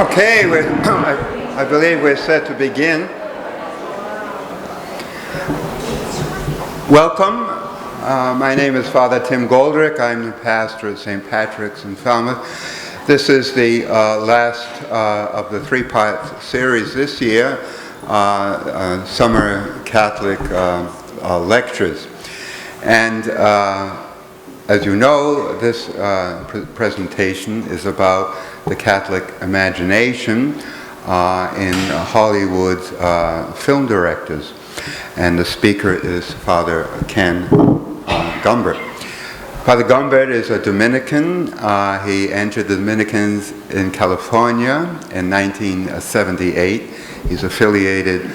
Okay, I believe we're set to begin. Welcome. My name is Father Tim Goldrick. I'm the pastor at St. Patrick's in Falmouth. This is the last of the three-part series this year, Summer Catholic Lectures. And as you know, this presentation is about the Catholic imagination in Hollywood's film directors. And the speaker is Father Ken Gumbert. Father Gumbert is a Dominican. He entered the Dominicans in California in 1978. He's affiliated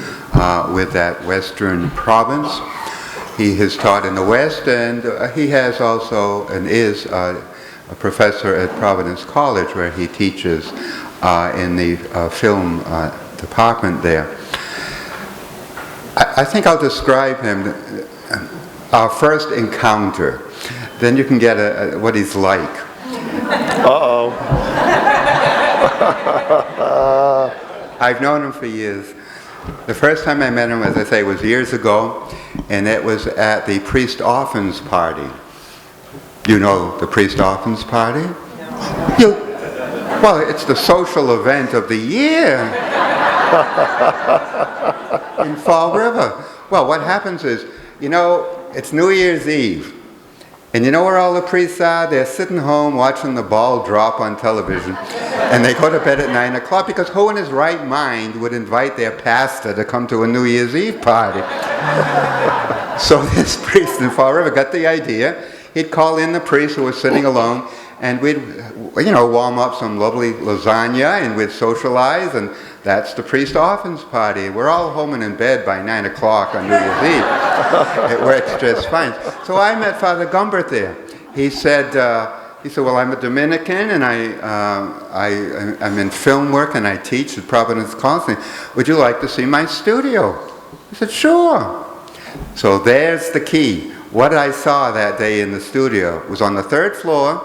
with that western province. He has taught in the West, and he has also and is a professor at Providence College, where he teaches in the film department there. I think I'll describe him, our first encounter. Then you can get what he's like. Uh-oh. I've known him for years. The first time I met him, as I say, was years ago, and it was at the priest orphans party. You know the priest orphans party? No. Well, it's the social event of the year in Fall River. Well, what happens is, you know, it's New Year's Eve. And you know where all the priests are? They're sitting home watching the ball drop on television. And they go to bed at 9 o'clock, because who in his right mind would invite their pastor to come to a New Year's Eve party? So this priest in Fall River got the idea. He'd call in the priest who was sitting alone, and we'd, warm up some lovely lasagna, and we'd socialize, and that's the priest orphans party. We're all home and in bed by 9 o'clock on New Year's Eve. It works just fine. So I met Father Gumbert there. He said, well, I'm a Dominican, and I'm in film work, and I teach at Providence College. Would you like to see my studio? I said, sure. So there's the key. What I saw that day in the studio was on the third floor.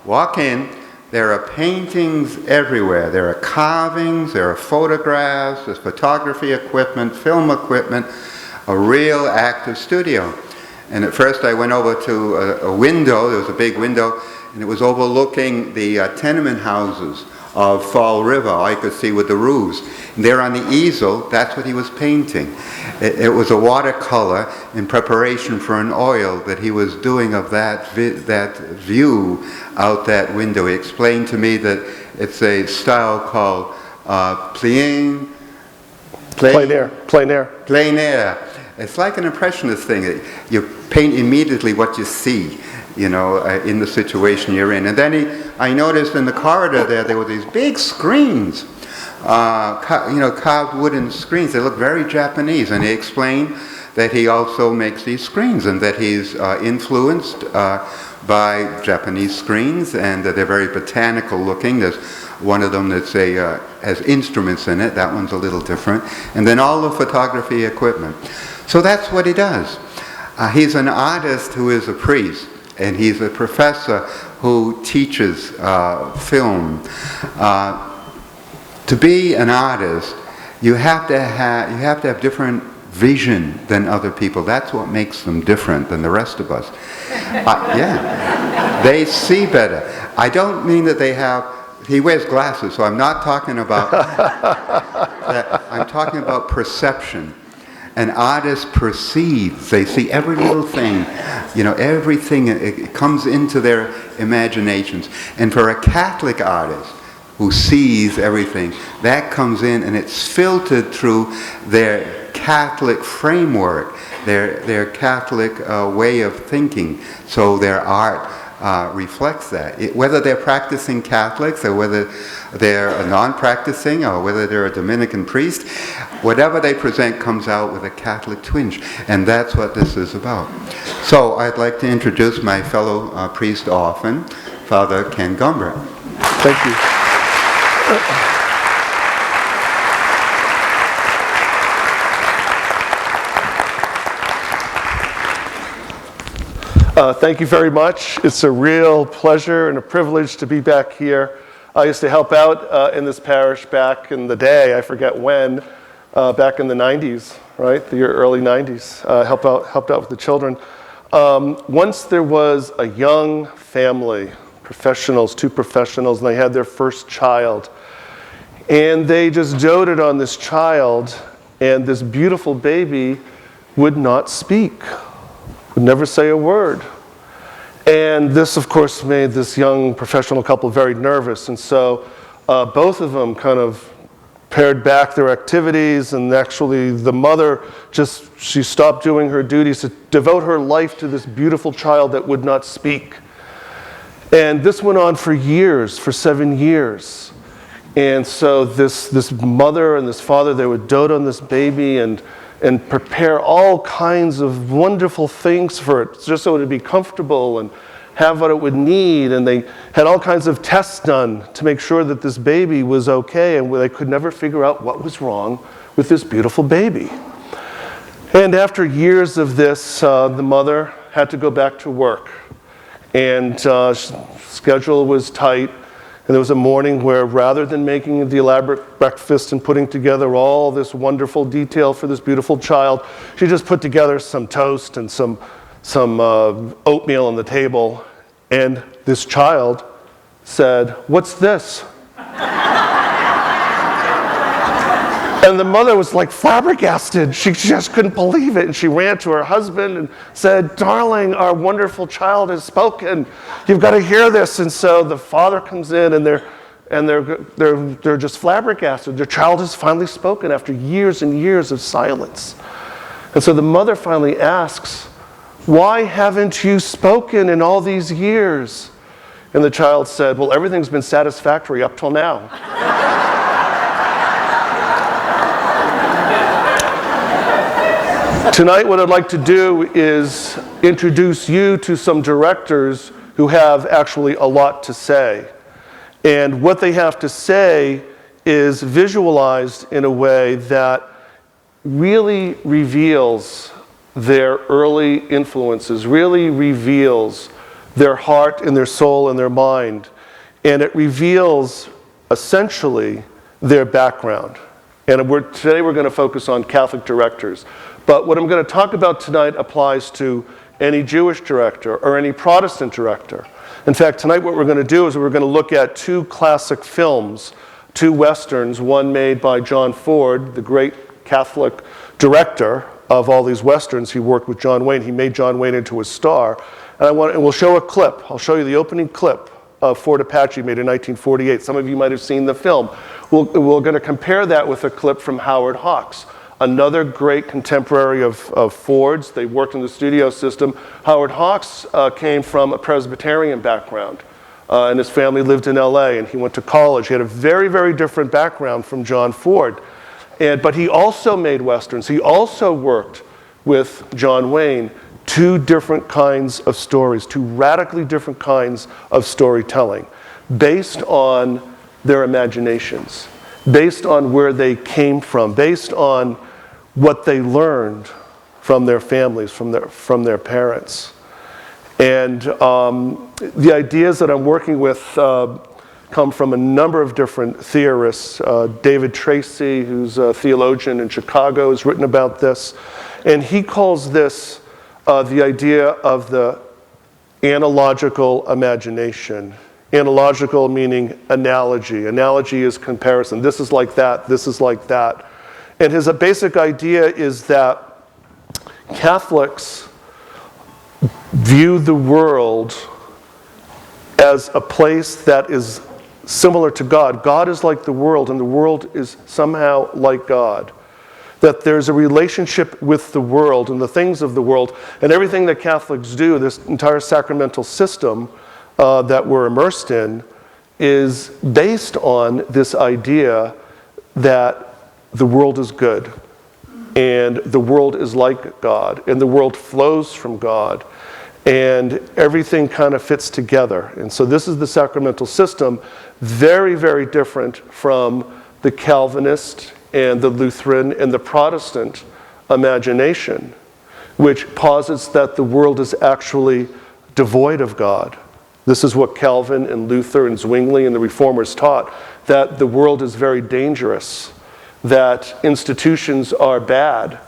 Walk in, there are paintings everywhere. There are carvings, there are photographs, there's photography equipment, film equipment, a real active studio. And at first I went over to a window. There was a big window, and it was overlooking the tenement houses of Fall River. All you could see with the roofs. And there on the easel, that's what he was painting. It was a watercolor in preparation for an oil that he was doing of that view out that window. He explained to me that it's a style called plein air. It's like an impressionist thing. You paint immediately what you see, in the situation you're in. And then I noticed in the corridor there were these big screens, carved wooden screens. They look very Japanese. And he explained that he also makes these screens, and that he's influenced by Japanese screens, and that they're very botanical looking. There's one of them that's has instruments in it. That one's a little different. And then all the photography equipment. So that's what he does. He's an artist who is a priest, and he's a professor who teaches film. To be an artist, you have to have different vision than other people. That's what makes them different than the rest of us. They see better. I don't mean that they have. He wears glasses, so I'm not talking about that. I'm talking about perception. An artist perceives. They see every little thing. Everything, it comes into their imaginations. And for a Catholic artist who sees everything, that comes in, and it's filtered through their Catholic framework, their Catholic way of thinking. So their art reflects that. Whether they're practicing Catholics, or whether they're non-practicing, or whether they're a Dominican priest, whatever they present comes out with a Catholic twinge. And that's what this is about. So I'd like to introduce my fellow priest orphan, Father Ken Gumbert. Thank you. Thank you very much. It's a real pleasure and a privilege to be back here I used to help out in this parish back in the day, I forget when, back in the 90s, right? The early 90s, helped out with the children. Once there was a young family, professionals, two professionals, and they had their first child. And they just doted on this child, and this beautiful baby would not speak, would never say a word. And this, of course, made this young professional couple very nervous. And so both of them kind of pared back their activities, and actually the mother she stopped doing her duties to devote her life to this beautiful child that would not speak. And this went on for years, for 7 years. And so this mother and this father, they would dote on this baby and prepare all kinds of wonderful things for it, just so it would be comfortable and have what it would need. And they had all kinds of tests done to make sure that this baby was okay, and they could never figure out what was wrong with this beautiful baby. And after years of this, the mother had to go back to work. And schedule was tight. And there was a morning where, rather than making the elaborate breakfast and putting together all this wonderful detail for this beautiful child, she just put together some toast and some oatmeal on the table. And this child said, "What's this?" And the mother was like flabbergasted. She just couldn't believe it. And she ran to her husband and said, "Darling, our wonderful child has spoken. You've got to hear this." And so the father comes in, and they're just flabbergasted. Their child has finally spoken after years and years of silence. And so the mother finally asks, "Why haven't you spoken in all these years?" And the child said, "Well, everything's been satisfactory up till now." Tonight, what I'd like to do is introduce you to some directors who have actually a lot to say. And what they have to say is visualized in a way that really reveals their early influences, really reveals their heart and their soul and their mind. And it reveals, essentially, their background. And today we're going to focus on Catholic directors. But what I'm going to talk about tonight applies to any Jewish director or any Protestant director. In fact, tonight what we're going to do is we're going to look at two classic films, two westerns, one made by John Ford, the great Catholic director of all these westerns. He worked with John Wayne. He made John Wayne into a star. And we'll show a clip. I'll show you the opening clip of Fort Apache, made in 1948. Some of you might have seen the film. We're going to compare that with a clip from Howard Hawks, another great contemporary of Ford's. They worked in the studio system. Howard Hawks came from a Presbyterian background, and his family lived in LA, and he went to college. He had a very, very different background from John Ford. But he also made westerns. He also worked with John Wayne. Two different kinds of stories, two radically different kinds of storytelling, based on their imaginations, based on where they came from, based on what they learned from their families, from their parents. And the ideas that I'm working with come from a number of different theorists. David Tracy, who's a theologian in Chicago, has written about this. And he calls this the idea of the analogical imagination. Analogical meaning analogy. Analogy is comparison. This is like that, this is like that. And his basic idea is that Catholics view the world as a place that is similar to God. God is like the world, and the world is somehow like God. That there's a relationship with the world and the things of the world, and everything that Catholics do, this entire sacramental system that we're immersed in, is based on this idea that the world is good, and the world is like God, and the world flows from God, and everything kind of fits together. And so this is the sacramental system, very, very different from the Calvinist and the Lutheran and the Protestant imagination, which posits that the world is actually devoid of God, This is what Calvin and Luther and Zwingli and the Reformers taught, that the world is very dangerous, that institutions are bad,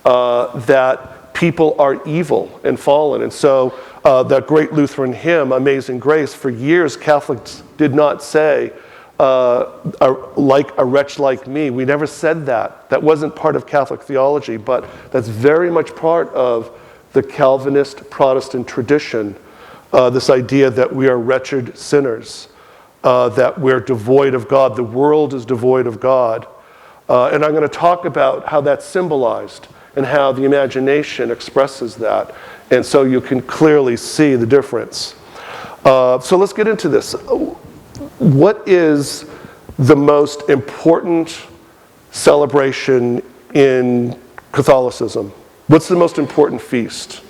that people are evil and fallen. And so that great Lutheran hymn, Amazing Grace, for years Catholics did not say, like a wretch like me. We never said that. That wasn't part of Catholic theology, but that's very much part of the Calvinist Protestant tradition. This idea that we are wretched sinners, that we're devoid of God. The world is devoid of God. And I'm going to talk about how that's symbolized and how the imagination expresses that. And so you can clearly see the difference. So let's get into this. What is the most important celebration in Catholicism? What's the most important feast?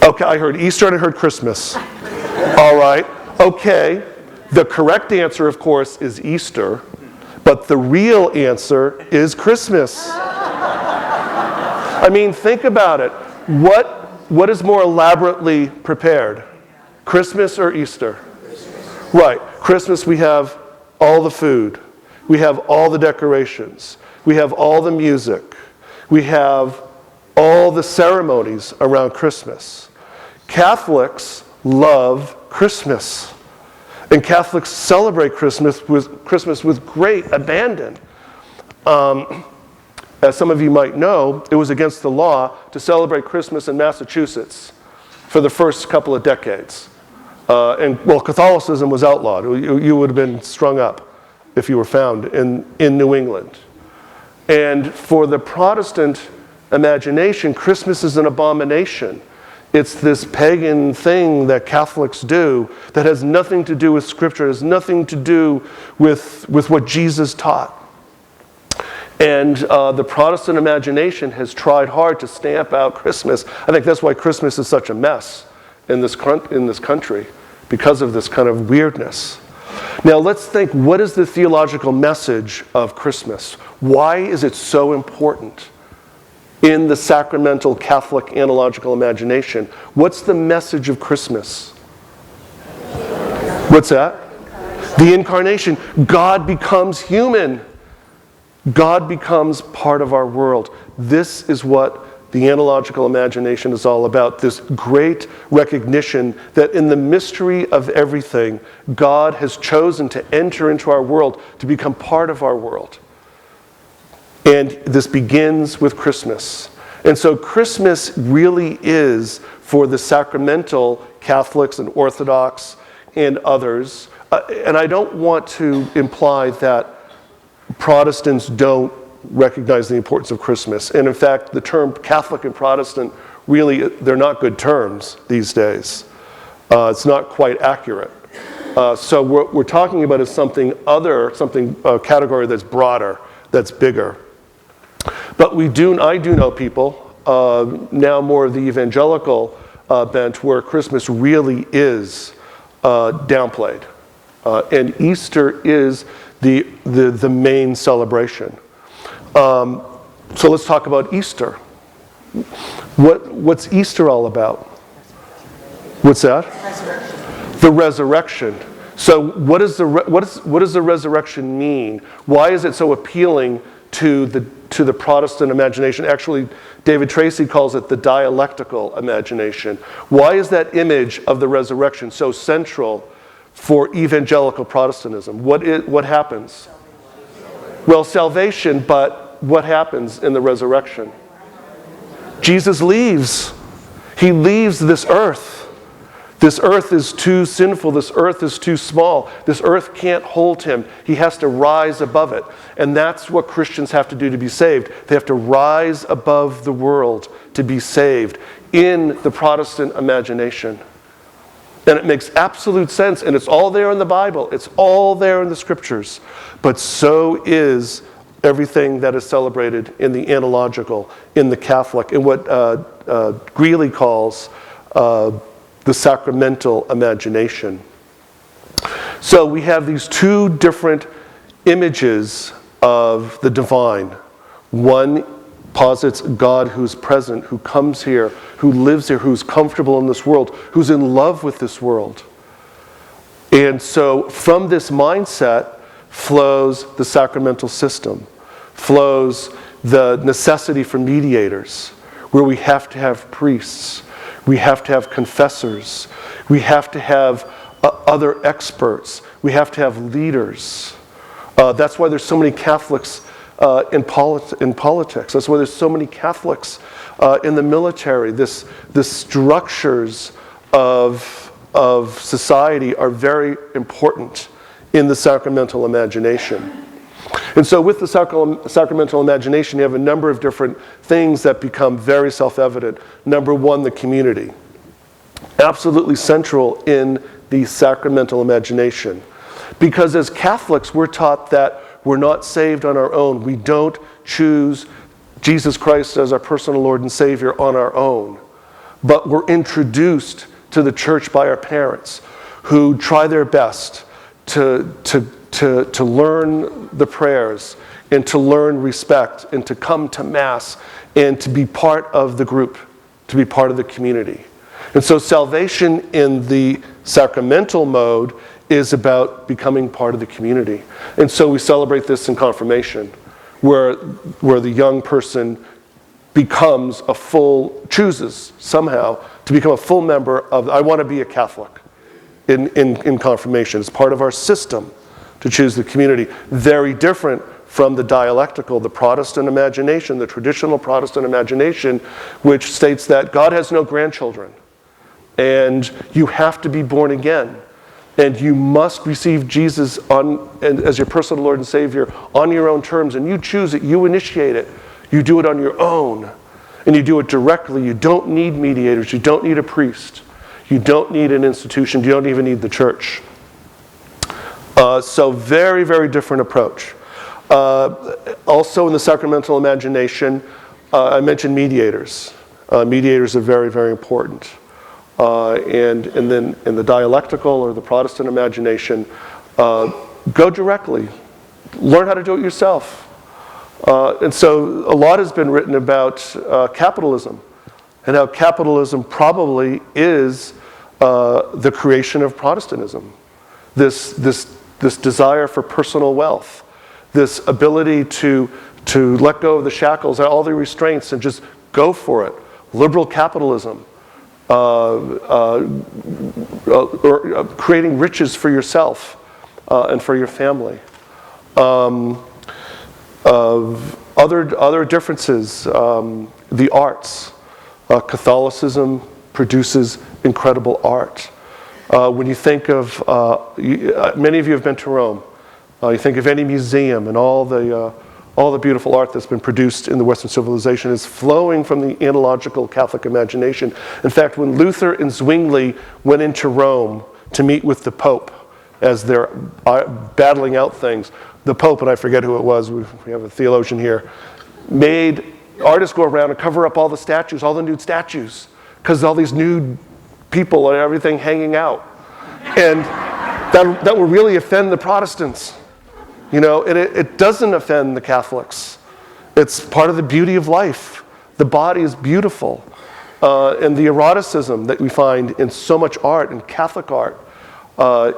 Okay, I heard Easter and I heard Christmas. All right, okay. The correct answer, of course, is Easter, but the real answer is Christmas. I mean, think about it. What is more elaborately prepared? Christmas or Easter? Right. Christmas, we have all the food. We have all the decorations. We have all the music. We have all the ceremonies around Christmas. Catholics love Christmas. And Catholics celebrate Christmas with great abandon. As some of you might know, it was against the law to celebrate Christmas in Massachusetts for the first couple of decades. Catholicism was outlawed. You would have been strung up if you were found in New England. And for the Protestant imagination, Christmas is an abomination. It's this pagan thing that Catholics do that has nothing to do with Scripture, has nothing to do with what Jesus taught. And the Protestant imagination has tried hard to stamp out Christmas. I think that's why Christmas is such a mess in this country, because of this kind of weirdness. Now let's think, what is the theological message of Christmas? Why is it so important in the sacramental Catholic analogical imagination? What's the message of Christmas? What's that? The incarnation. God becomes human. God becomes part of our world. This is what the analogical imagination is all about, this great recognition that in the mystery of everything, God has chosen to enter into our world, to become part of our world. And this begins with Christmas. And so Christmas really is, for the sacramental Catholics and Orthodox and others, and I don't want to imply that Protestants don't recognize the importance of Christmas. And in fact, the term Catholic and Protestant, really, they're not good terms these days. It's not quite accurate. So what we're talking about is something a category that's broader, that's bigger. But I do know people, now more of the evangelical bent, where Christmas really is downplayed. And Easter is the main celebration. So let's talk about Easter. What's Easter all about? What's that? Resurrection. The resurrection. So what does the resurrection mean? Why is it so appealing to the Protestant imagination? Actually, David Tracy calls it the dialectical imagination. Why is that image of the resurrection so central for evangelical Protestantism? What happens? Well, salvation, but what happens in the resurrection? Jesus leaves. He leaves this earth. This earth is too sinful. This earth is too small. This earth can't hold him. He has to rise above it. And that's what Christians have to do to be saved. They have to rise above the world to be saved in the Protestant imagination. And it makes absolute sense, and it's all there in the Bible. It's all there in the Scriptures. But so is everything that is celebrated in the analogical, in the Catholic, in what Greeley calls the sacramental imagination. So we have these two different images of the divine. One posits God who's present, who comes here, who lives here, who's comfortable in this world, who's in love with this world. And so from this mindset flows the sacramental system, flows the necessity for mediators, where we have to have priests, we have to have confessors, we have to have other experts, we have to have leaders. That's why there's so many Catholics in politics. That's why there's so many Catholics in the military. The structures of society are very important in the sacramental imagination. And so with the sacramental imagination, you have a number of different things that become very self-evident. Number one, the community. Absolutely central in the sacramental imagination. Because as Catholics, we're taught that we're not saved on our own. We don't choose Jesus Christ as our personal Lord and Savior on our own. But we're introduced to the church by our parents, who try their best to learn the prayers and to learn respect and to come to Mass and to be part of the group, to be part of the community. And so salvation in the sacramental mode is about becoming part of the community. And so we celebrate this in confirmation, where the young person chooses somehow to become a full member of, I want to be a Catholic in confirmation. It's part of our system to choose the community. Very different from the dialectical, the Protestant imagination, the traditional Protestant imagination, which states that God has no grandchildren, and you have to be born again, and you must receive Jesus as your personal Lord and Savior on your own terms, and you choose it, you initiate it, you do it on your own, and you do it directly. You don't need mediators, you don't need a priest, you don't need an institution, you don't even need the church. So very, very different approach. Also in the sacramental imagination, I mentioned mediators. Mediators are very, very important. And then in the dialectical or the Protestant imagination, go directly. Learn how to do it yourself. And so a lot has been written about capitalism and how capitalism probably is the creation of Protestantism. This desire for personal wealth, this ability to let go of the shackles, all the restraints, and just go for it. Liberal capitalism, creating riches for yourself and for your family. Other differences, the arts. Catholicism produces incredible art. When you think of, many of you have been to Rome. You think of any museum and all the beautiful art that's been produced in the Western civilization is flowing from the analogical Catholic imagination. In fact, when Luther and Zwingli went into Rome to meet with the Pope as they're battling out things, the Pope, and I forget who it was, we have a theologian here, made artists go around and cover up all the statues, all the nude statues, because all these nude people and everything hanging out. And that will really offend the Protestants. You know, it doesn't offend the Catholics. It's part of the beauty of life. The body is beautiful. And the eroticism that we find in so much art, in Catholic art,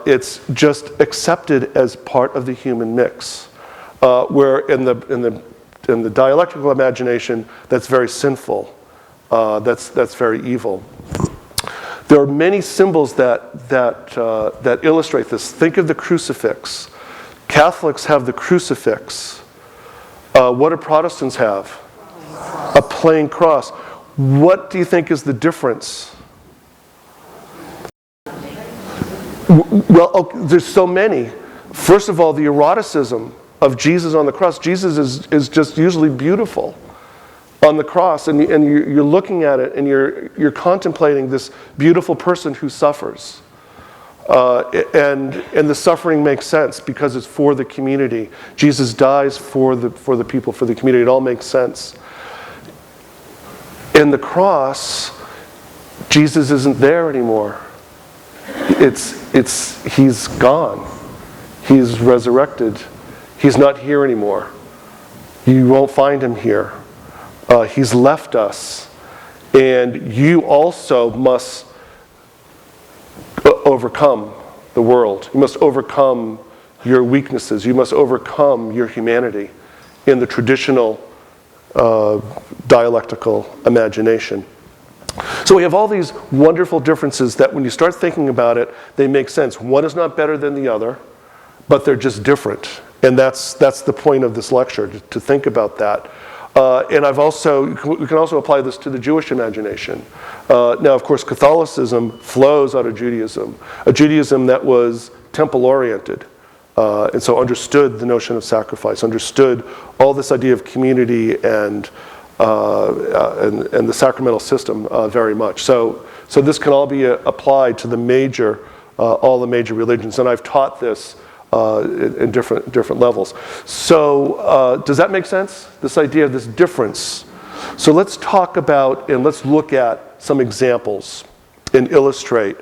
it's just accepted as part of the human mix. Where in the dialectical imagination, that's very sinful. That's very evil. There are many symbols that illustrate this. Think of the crucifix. Catholics have the crucifix. What do Protestants have? A plain cross. What do you think is the difference? Well, there's so many. First of all, the eroticism of Jesus on the cross. Jesus is just usually beautiful on the cross, and you're looking at it, and you're contemplating this beautiful person who suffers. And the suffering makes sense because it's for the community. Jesus dies for the people, for the community. It all makes sense. In the cross, Jesus isn't there anymore. He's gone. He's resurrected. He's not here anymore. You won't find him here. He's left us. And you also must overcome the world. You must overcome your weaknesses. You must overcome your humanity in the traditional dialectical imagination. So we have all these wonderful differences that when you start thinking about it, they make sense. One is not better than the other, but they're just different. And that's the point of this lecture, to think about that. And we can also apply this to the Jewish imagination. Now, of course, Catholicism flows out of Judaism, a Judaism that was temple-oriented, and so understood the notion of sacrifice, understood all this idea of community and the sacramental system very much. So this can all be applied to all the major religions, and I've taught this in different levels. So does that make sense? This idea of this difference. So let's talk about and let's look at some examples and illustrate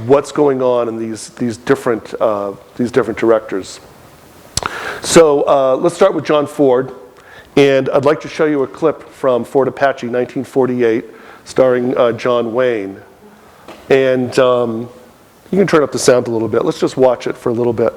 what's going on in these different directors. So let's start with John Ford, and I'd like to show you a clip from Fort Apache, 1948, starring John Wayne. And you can turn up the sound a little bit. Let's just watch it for a little bit.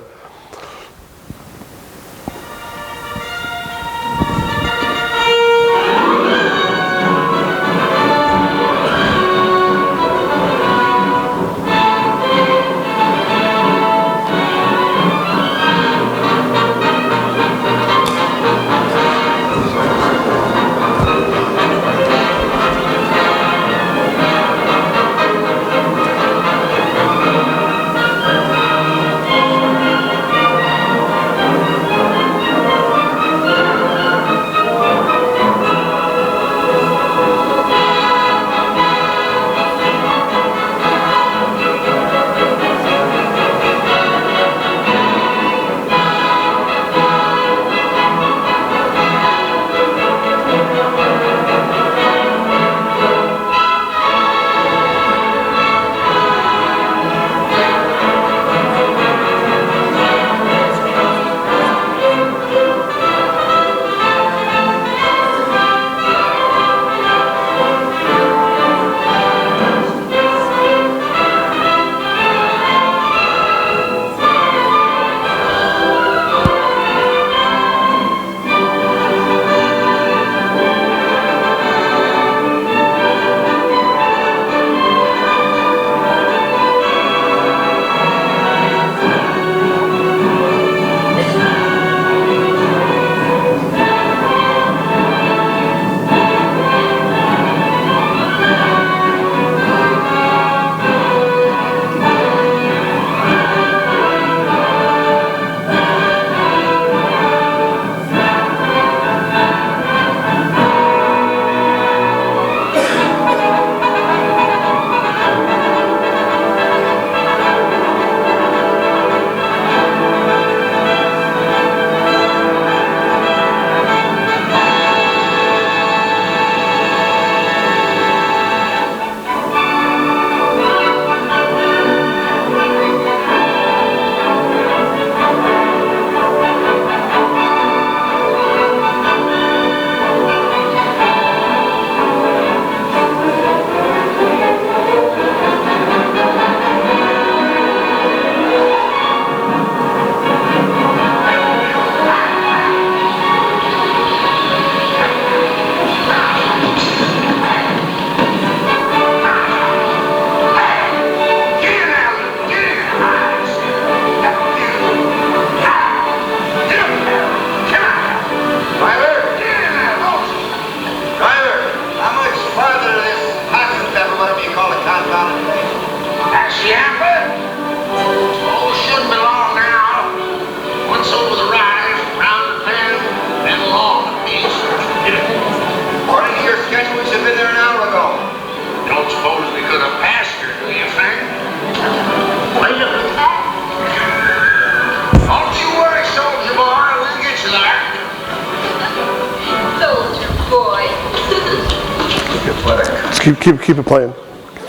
Keep it playing.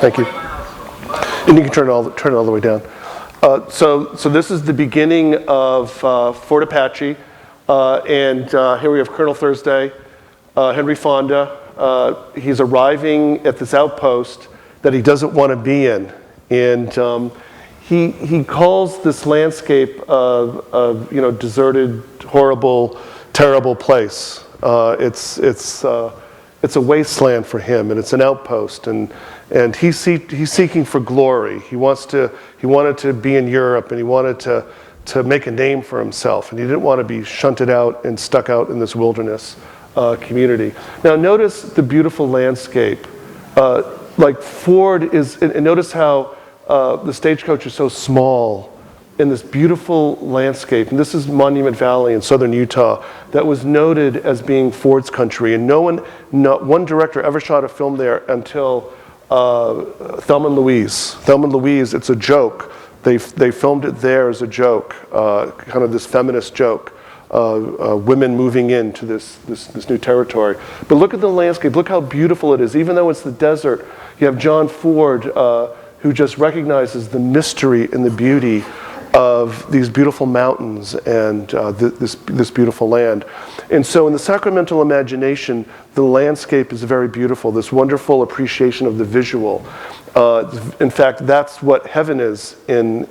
Thank you. And you can turn it all the way down. So this is the beginning of Fort Apache, and here we have Colonel Thursday Henry Fonda. He's arriving at this outpost that he doesn't want to be in. And he calls this landscape of deserted, horrible, terrible place. It's a wasteland for him, and it's an outpost. And he's seeking for glory. He wanted to be in Europe, and he wanted to make a name for himself, and he didn't want to be shunted out and stuck out in this wilderness community. Now notice the beautiful landscape. Like Ford is, and notice how the stagecoach is so small in this beautiful landscape. And this is Monument Valley in southern Utah that was noted as being Ford's country. And not one director ever shot a film there until Thelma and Louise. Thelma and Louise, it's a joke. They filmed it there as a joke, kind of this feminist joke. Women moving into this new territory. But look at the landscape. Look how beautiful it is. Even though it's the desert, you have John Ford, who just recognizes the mystery and the beauty of these beautiful mountains and this beautiful land. And so in the sacramental imagination, the landscape is very beautiful, this wonderful appreciation of the visual. In fact, that's what heaven is in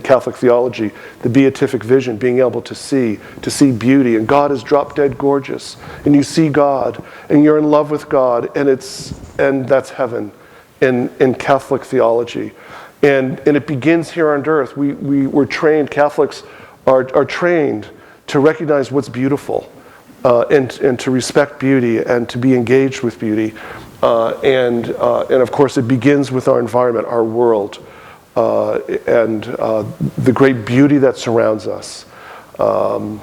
Catholic theology, the beatific vision, being able to see beauty. And God is drop dead gorgeous. And you see God, and you're in love with God, and that's heaven in Catholic theology. And it begins here on earth. We're trained, Catholics are trained to recognize what's beautiful and to respect beauty and to be engaged with beauty. And of course, it begins with our environment, our world, and the great beauty that surrounds us. So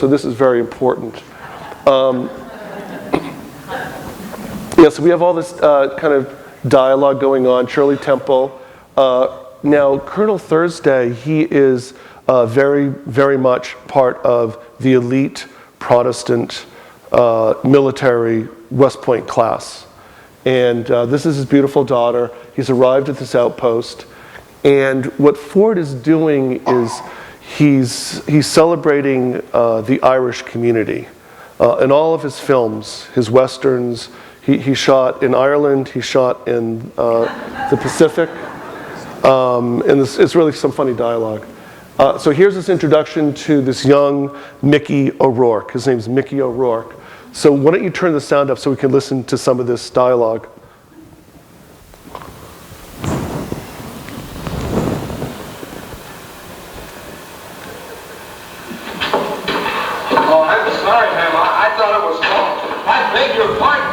this is very important. So we have all this kind of dialogue going on. Shirley Temple. Now, Colonel Thursday, he is very, very much part of the elite Protestant military West Point class. And this is his beautiful daughter. He's arrived at this outpost. And what Ford is doing is he's celebrating the Irish community. In all of his films, his westerns, he shot in Ireland, he shot in the Pacific. And it's really some funny dialogue. So here's this introduction to this young Mickey O'Rourke. His name's Mickey O'Rourke. So why don't you turn the sound up so we can listen to some of this dialogue. Oh, I'm sorry, ma'am. I thought it was wrong. I beg your pardon.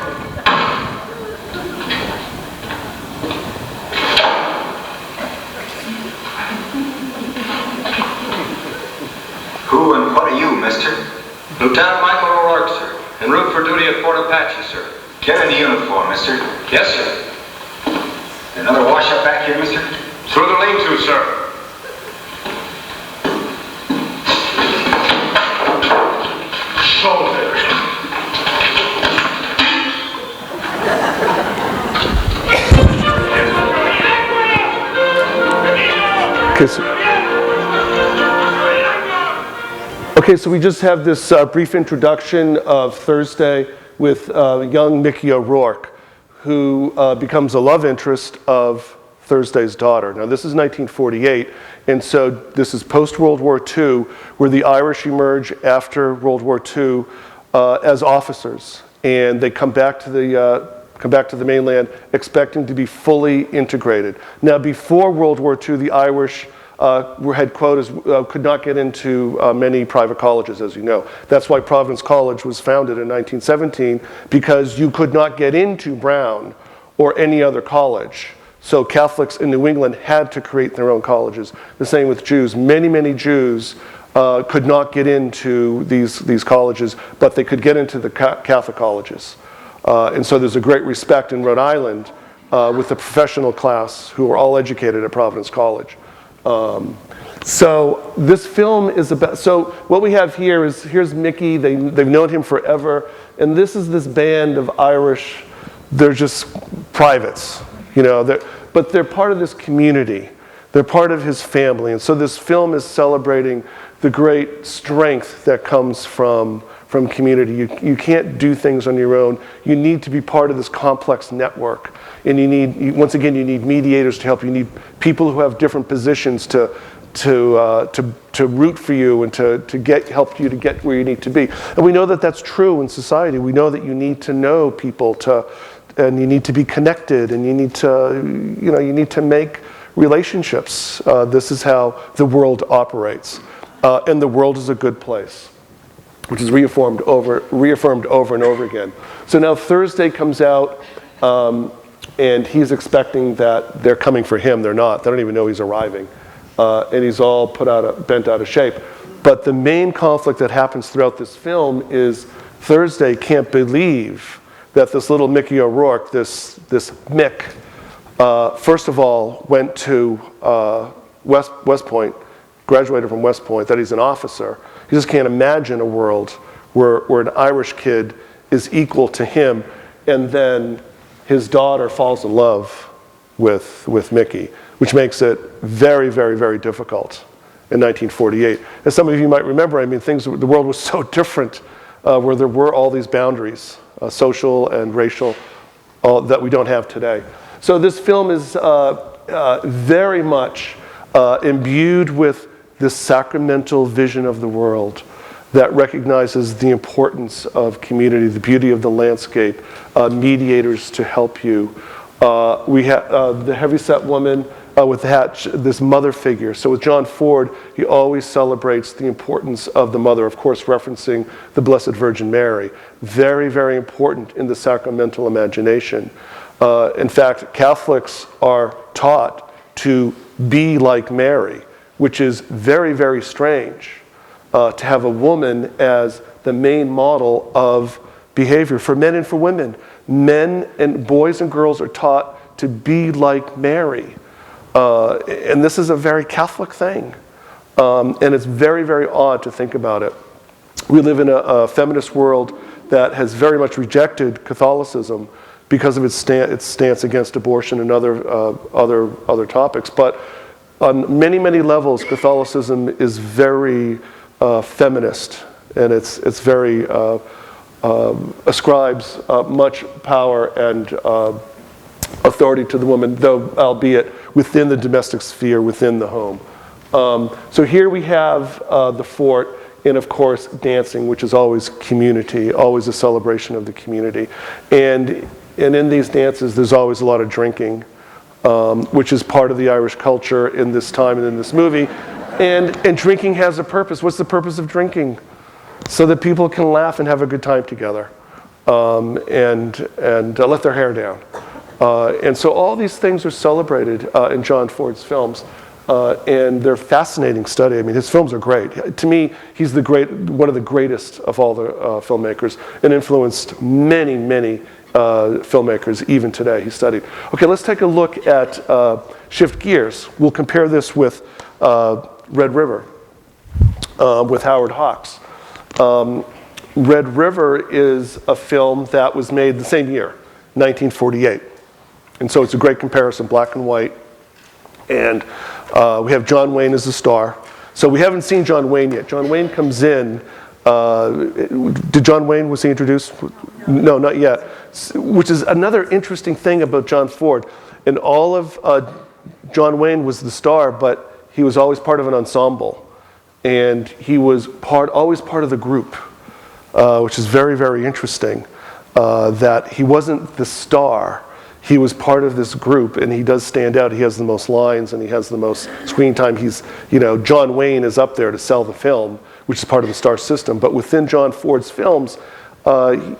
Who and what are you, mister? Lieutenant Michael O'Rourke, sir. En route for duty at Fort Apache, sir. Get in the uniform, mister. Yes, sir. Another wash-up back here, mister? Through the lean-to, sir. Shoulder. Okay, so we just have this brief introduction of Thursday with young Mickey O'Rourke, who becomes a love interest of Thursday's daughter. Now, this is 1948, and so this is post-World War II, where the Irish emerge after World War II as officers, and they come back to the mainland expecting to be fully integrated. Now, before World War II, the Irish had quotas, could not get into many private colleges, as you know. That's why Providence College was founded in 1917, because you could not get into Brown or any other college. So Catholics in New England had to create their own colleges. The same with Jews. Many, many Jews could not get into these colleges, but they could get into the Catholic colleges. And so there's a great respect in Rhode Island with the professional class who are all educated at Providence College. So this film is about, so what we have here is, here's Mickey, they've known him forever, and this is this band of Irish, they're just privates, you know, but they're part of this community. They're part of his family. And so this film is celebrating the great strength that comes from community. You can't do things on your own. You need to be part of this complex network. And you need, once again, you need mediators to help. You need people who have different positions to root for you and to help you to get where you need to be. And we know that that's true in society. We know that you need to know people and you need to be connected, and you need to make relationships. This is how the world operates. And the world is a good place, which is reaffirmed over and over again. So now Thursday comes out, and he's expecting that they're coming for him. They're not. They don't even know he's arriving. And he's all bent out of shape. But the main conflict that happens throughout this film is Thursday can't believe that this little Mickey O'Rourke, this Mick, first of all went to West Point, graduated from West Point, that he's an officer. He just can't imagine a world where an Irish kid is equal to him, and then his daughter falls in love with Mickey, which makes it very, very, very difficult in 1948. As some of you might remember, I mean, the world was so different, where there were all these boundaries, social and racial, that we don't have today. So this film is very much imbued with this sacramental vision of the world that recognizes the importance of community, the beauty of the landscape, mediators to help you. We have the heavyset woman with the hat, this mother figure. So with John Ford, he always celebrates the importance of the mother, of course referencing the Blessed Virgin Mary. Very, very important in the sacramental imagination. In fact, Catholics are taught to be like Mary, which is very, very strange, to have a woman as the main model of behavior for men and for women. Men and boys and girls are taught to be like Mary. And this is a very Catholic thing. And it's very, very odd to think about it. We live in a feminist world that has very much rejected Catholicism because of its stance against abortion and other topics. But on many, many levels, Catholicism is very feminist, and it's very ascribes much power and authority to the woman, though albeit within the domestic sphere, within the home. So here we have the fort, and of course dancing, which is always community, always a celebration of the community. And in these dances, there's always a lot of drinking, which is part of the Irish culture in this time and in this movie. And drinking has a purpose. What's the purpose of drinking? So that people can laugh and have a good time together, and let their hair down. And so all these things are celebrated in John Ford's films, and they're fascinating study. I mean, his films are great. To me, he's one of the greatest of all the filmmakers, and influenced many, many filmmakers even today. He studied. Okay, let's take a look at shift gears. We'll compare this with Red River, with Howard Hawks. Red River is a film that was made the same year, 1948. And so it's a great comparison, black and white. And we have John Wayne as the star. So we haven't seen John Wayne yet. John Wayne comes in. Was he introduced? No, not yet. Which is another interesting thing about John Ford. And all of John Wayne was the star, but he was always part of an ensemble. And he was always part of the group, which is very, very interesting, that he wasn't the star. He was part of this group, and he does stand out. He has the most lines, and he has the most screen time. John Wayne is up there to sell the film, which is part of the star system. But within John Ford's films,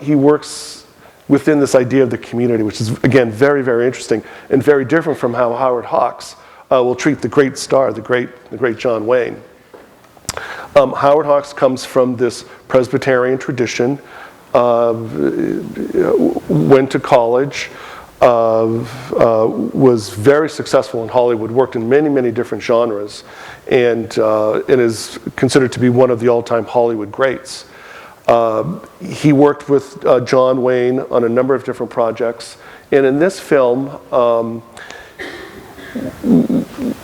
he works within this idea of the community, which is, again, very, very interesting and very different from how Howard Hawks will treat the great star, the great John Wayne. Howard Hawks comes from this Presbyterian tradition, went to college, was very successful in Hollywood, worked in many, many different genres, and is considered to be one of the all-time Hollywood greats. He worked with John Wayne on a number of different projects, and in this film,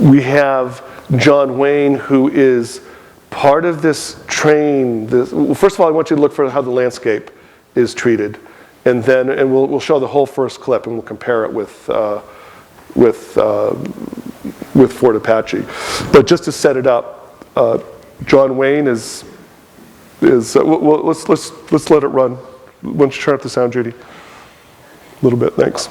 We have John Wayne, who is part of this train. Well, first of all, I want you to look for how the landscape is treated. And then we'll show the whole first clip, and we'll compare it with Fort Apache. But just to set it up, John Wayne is let's let it run. Why don't you turn up the sound, Judy? A little bit, thanks.